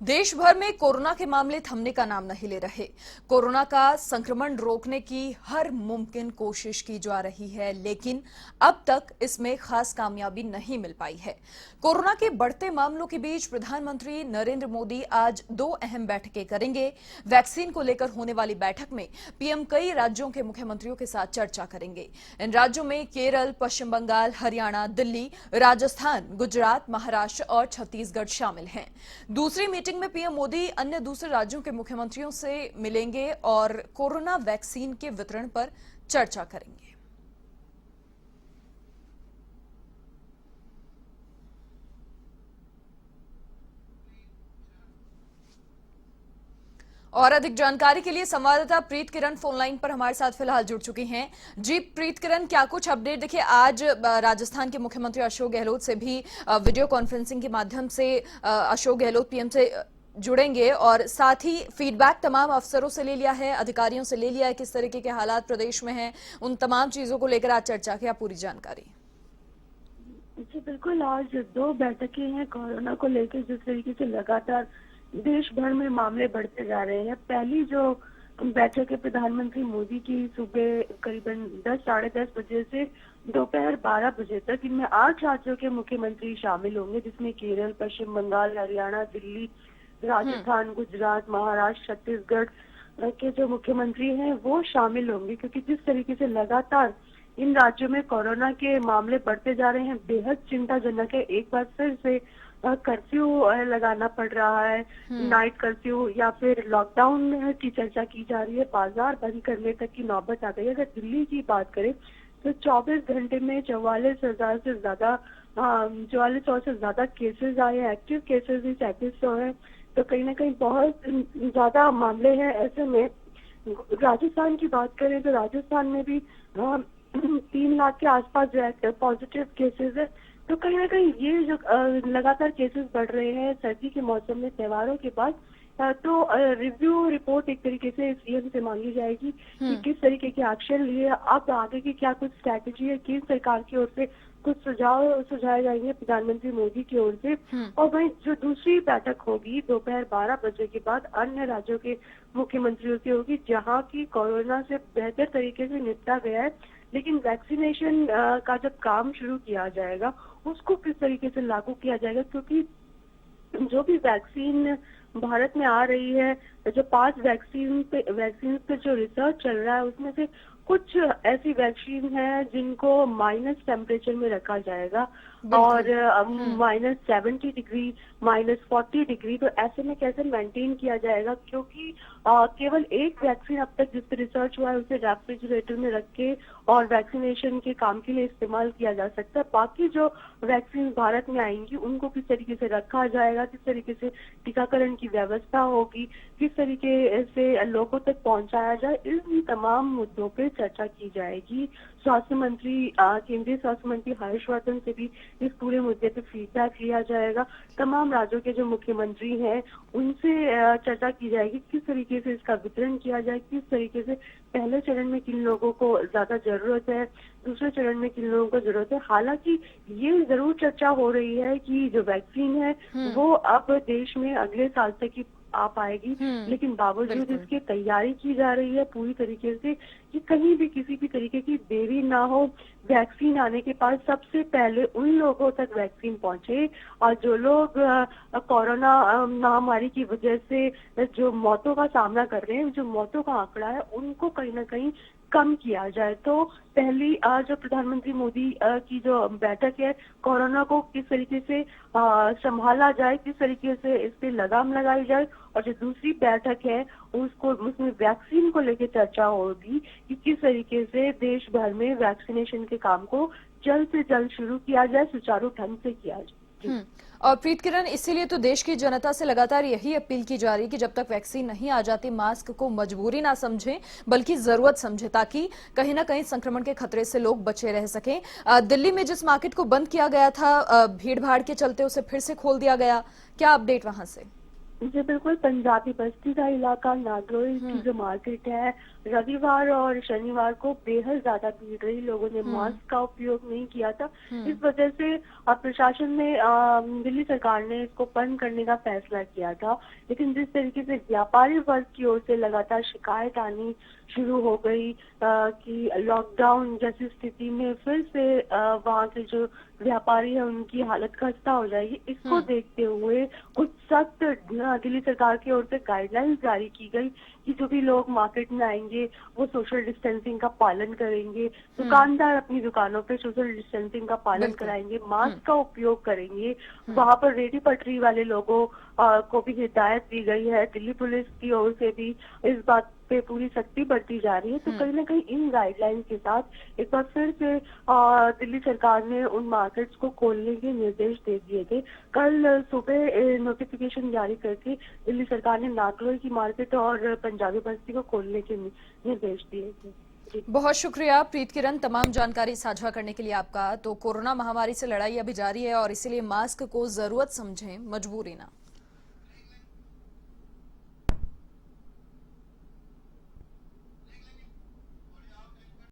देश भर में कोरोना के मामले थमने का नाम नहीं ले रहे। कोरोना का संक्रमण रोकने की हर मुमकिन कोशिश की जा रही है, लेकिन अब तक इसमें खास कामयाबी नहीं मिल पाई है। कोरोना के बढ़ते मामलों के बीच प्रधानमंत्री नरेंद्र मोदी आज 2 अहम बैठकें करेंगे। वैक्सीन को लेकर होने वाली बैठक में पीएम कई राज्यों के मुख्यमंत्रियों के साथ चर्चा करेंगे। इन राज्यों में केरल, पश्चिम बंगाल, हरियाणा, दिल्ली, राजस्थान, गुजरात, महाराष्ट्र और छत्तीसगढ़ शामिल हैं। दूसरी मीटिंग में पीएम मोदी अन्य दूसरे राज्यों के मुख्यमंत्रियों से मिलेंगे और कोरोना वैक्सीन के वितरण पर चर्चा करेंगे। और अधिक जानकारी के लिए संवाददाता प्रीत किरण फोनलाइन पर हमारे साथ फिलहाल जुड़ चुकी हैं। जी प्रीत किरण, क्या कुछ अपडेट? देखिए, आज राजस्थान के मुख्यमंत्री अशोक गहलोत से भी वीडियो कॉन्फ्रेंसिंग के माध्यम से अशोक गहलोत पीएम से जुड़ेंगे और साथ ही फीडबैक तमाम अफसरों से ले लिया है, अधिकारियों से ले लिया है, किस तरीके के हालात प्रदेश में हैं, उन तमाम चीजों को लेकर आज चर्चा की। पूरी जानकारी। जी बिल्कुल, आज 2 बैठकें हैं कोरोना को लेकर। जिस तरीके से लगातार देश भर में मामले बढ़ते जा रहे हैं, पहली जो बैठक है प्रधानमंत्री मोदी की सुबह करीबन 10 साढ़े 10 बजे से दोपहर 12 बजे तक, इनमें 8 राज्यों के मुख्यमंत्री शामिल होंगे, जिसमें केरल, पश्चिम बंगाल, हरियाणा, दिल्ली, राजस्थान, गुजरात, महाराष्ट्र, छत्तीसगढ़ के जो मुख्यमंत्री हैं वो शामिल होंगे। क्योंकि जिस तरीके से लगातार इन राज्यों में कोरोना के मामले बढ़ते जा रहे हैं, बेहद चिंताजनक है। एक बार फिर से कर्फ्यू लगाना पड़ रहा है, नाइट कर्फ्यू या फिर लॉकडाउन की चर्चा की जा रही है, बाजार बंद करने तक की नौबत आ गई है। अगर दिल्ली की बात करें तो 24 घंटे में 44,000 से ज्यादा 4400 से ज्यादा केसेस आए हैं। एक्टिव केसेस भी 3700 है, तो कहीं ना कहीं बहुत ज्यादा मामले हैं। ऐसे में राजस्थान की बात करें तो राजस्थान में भी 3 लाख के आसपास जो है पॉजिटिव केसेस है। तो कहीं ना कहीं ये जो लगातार केसेस बढ़ रहे हैं सर्दी के मौसम में, त्योहारों के बाद, तो रिव्यू रिपोर्ट एक तरीके से सीएम से मांगी जाएगी कि किस तरीके के एक्शन लिए, अब आगे की क्या कुछ स्ट्रैटेजी है, केंद्र सरकार की ओर से कुछ सुझाव सुझाए जाएंगे प्रधानमंत्री मोदी की ओर से। और वहीं जो दूसरी बैठक होगी दोपहर 12 बजे के बाद अन्य राज्यों के मुख्यमंत्रियों की होगी, जहां की कोरोना से बेहतर तरीके से निपटा गया है, लेकिन वैक्सीनेशन का जब काम शुरू किया जाएगा उसको किस तरीके से लागू किया जाएगा। क्योंकि जो भी वैक्सीन भारत में आ रही है, जो 5 वैक्सीन पे जो रिसर्च चल रहा है, उसमें से कुछ ऐसी वैक्सीन है जिनको माइनस टेम्परेचर में रखा जाएगा और -70 डिग्री, -40 डिग्री। तो ऐसे में कैसे मेंटेन किया जाएगा? क्योंकि केवल एक वैक्सीन अब तक जिस पर रिसर्च हुआ है उसे रेफ्रिजरेटर में रख के और वैक्सीनेशन के काम के लिए इस्तेमाल किया जा सकता है। बाकी जो वैक्सीन भारत में आएंगी उनको किस तरीके से रखा जाएगा, किस तरीके से टीकाकरण की व्यवस्था होगी, किस तरीके से लोगों तक पहुंचाया जाए, इन तमाम मुद्दों पे चर्चा की जाएगी। स्वास्थ्य मंत्री, केंद्रीय स्वास्थ्य मंत्री हर्षवर्धन से भी इस पूरे मुद्दे पे फीडबैक लिया जाएगा। तमाम राज्यों के जो मुख्यमंत्री हैं उनसे चर्चा की जाएगी किस तरीके से इसका वितरण किया जाए, किस तरीके से पहले चरण में किन लोगों को ज्यादा जरूरत है, दूसरे चरण में किन लोगों को जरूरत है। हालांकि ये जरूर चर्चा हो रही है कि जो वैक्सीन है वो अब देश में अगले साल तक ही आ पाएगी, लेकिन बावजूद इसकी तैयारी की जा रही है पूरी तरीके से कि कहीं भी किसी भी तरीके की देरी ना हो। वैक्सीन आने के बाद सबसे पहले उन लोगों तक वैक्सीन पहुंचे और जो लोग कोरोना महामारी की वजह से जो मौतों का सामना कर रहे हैं, जो मौतों का आंकड़ा है, उनको कहीं ना कहीं कम किया जाए। तो पहली जो प्रधानमंत्री मोदी की जो बैठक है, कोरोना को किस तरीके से संभाला जाए, किस तरीके से इस पे लगाम लगाई जाए, और जो दूसरी बैठक है उसमें वैक्सीन को लेकर चर्चा होगी कि किस तरीके से देश भर में वैक्सीनेशन के काम को जल्द से जल्द शुरू किया जाए, सुचारू ढंग से किया जाए। और प्रीत किरण, इसीलिए तो देश की जनता से लगातार यही अपील की जा रही है कि जब तक वैक्सीन नहीं आ जाती मास्क को मजबूरी ना समझें बल्कि जरूरत समझें, ताकि कहीं ना कहीं संक्रमण के खतरे से लोग बचे रह सकें। दिल्ली में जिस मार्केट को बंद किया गया था भीड़ भाड़ के चलते, उसे फिर से खोल दिया गया, क्या अपडेट वहां से? जी बिल्कुल, पंजाबी बस्ती का इलाका नागलोई की जो मार्केट है, रविवार और शनिवार को बेहद ज्यादा भीड़ रही। लोगों ने मास्क का उपयोग नहीं किया था। इस वजह से प्रशासन ने दिल्ली सरकार ने इसको बंद करने का फैसला किया था। लेकिन जिस तरीके से व्यापारी वर्ग की ओर से लगातार शिकायत आनी शुरू हो गई कि लॉकडाउन जैसी स्थिति में फिर से वहाँ के जो व्यापारी है उनकी हालत खस्ता हो जाएगी, इसको देखते हुए कुछ सख्त दिल्ली सरकार की ओर से गाइडलाइंस जारी की गई कि जो भी लोग मार्केट में आएंगे वो सोशल डिस्टेंसिंग का पालन करेंगे, दुकानदार अपनी दुकानों पे सोशल डिस्टेंसिंग का पालन बिल्कुल। कराएंगे, मास्क का उपयोग करेंगे। वहां पर रेडी पटरी वाले लोगों को भी हिदायत दी गई है। दिल्ली पुलिस की ओर से भी इस बात पे पूरी सख्ती बरती जा रही है। तो कहीं ना कहीं इन गाइडलाइंस के साथ एक बार फिर से दिल्ली सरकार ने उन मार्केट्स को खोलने के निर्देश दे दिए थे। कल सुबह नोटिफिकेशन जारी करके दिल्ली सरकार ने नागलोई की मार्केट और पंजाबी बस्ती को खोलने के निर्देश दिए थे। जी। बहुत शुक्रिया प्रीत किरण, तमाम जानकारी साझा करने के लिए आपका। तो कोरोना महामारी से लड़ाई अभी जारी है और इसीलिए मास्क को जरूरत समझें, मजबूरी ना।